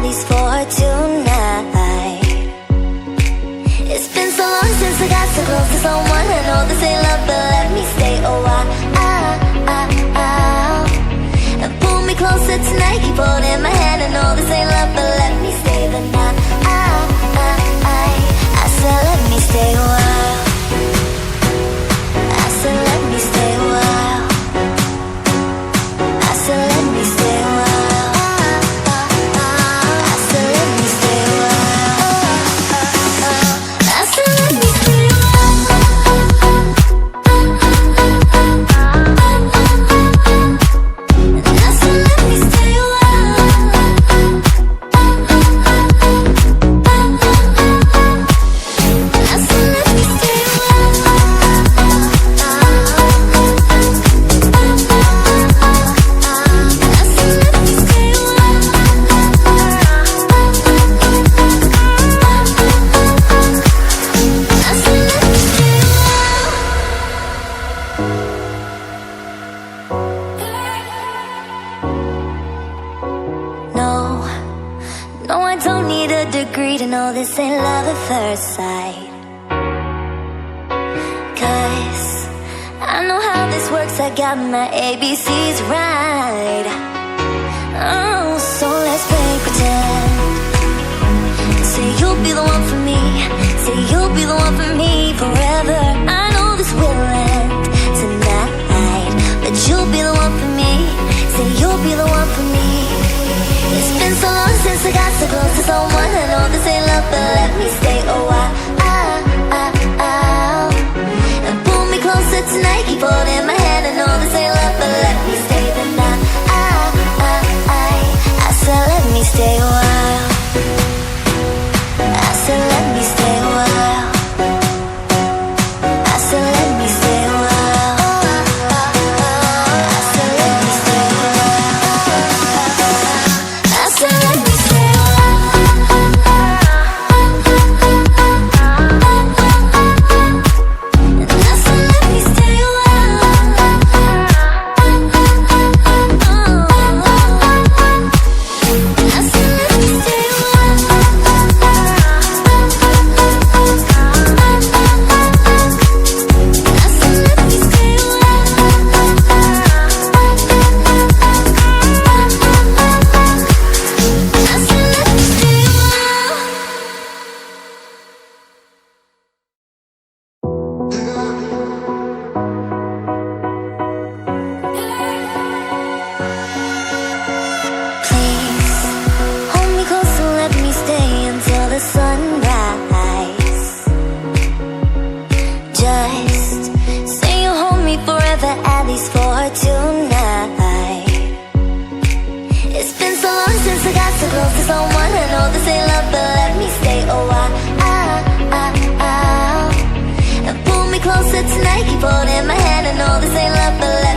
least for tonight. It's been so long since I got so close to someone. I know this ain't love, but let me stay a while. And pull me closer tonight, keep holding my hand. I know this ain't love, but let me stay the night. I said let me stay a while. I said let me stay a while. I said let me stay a while. I said let me stay a while. I said let me stay a while. I said let me stay a No, I don't need a degree to know this ain't love at first sight. 'Cause I know how this works, I got my ABCs right. Oh, so let's play pretend. Say you'll be the one for me. Say you'll be the one for me forever. I know this will end tonight, but you'll be the one for me. Say you'll be the one for me. It's been so long since I got so close to someone. I know this ain't love, but let me stay a while. And pull me closer tonight, keep holding my hand. I know this ain't love, but let me stay the night. I said let me stay a while. I said let me stay a while. I said let me stay a while. I said let me stay a while. I said let me stay a while. I said let me stay a at least for tonight. It's been so long since I got so close to someone. I know this ain't love, but let me stay a while. And pull me closer tonight, keep holding my hand. I know this ain't love, but let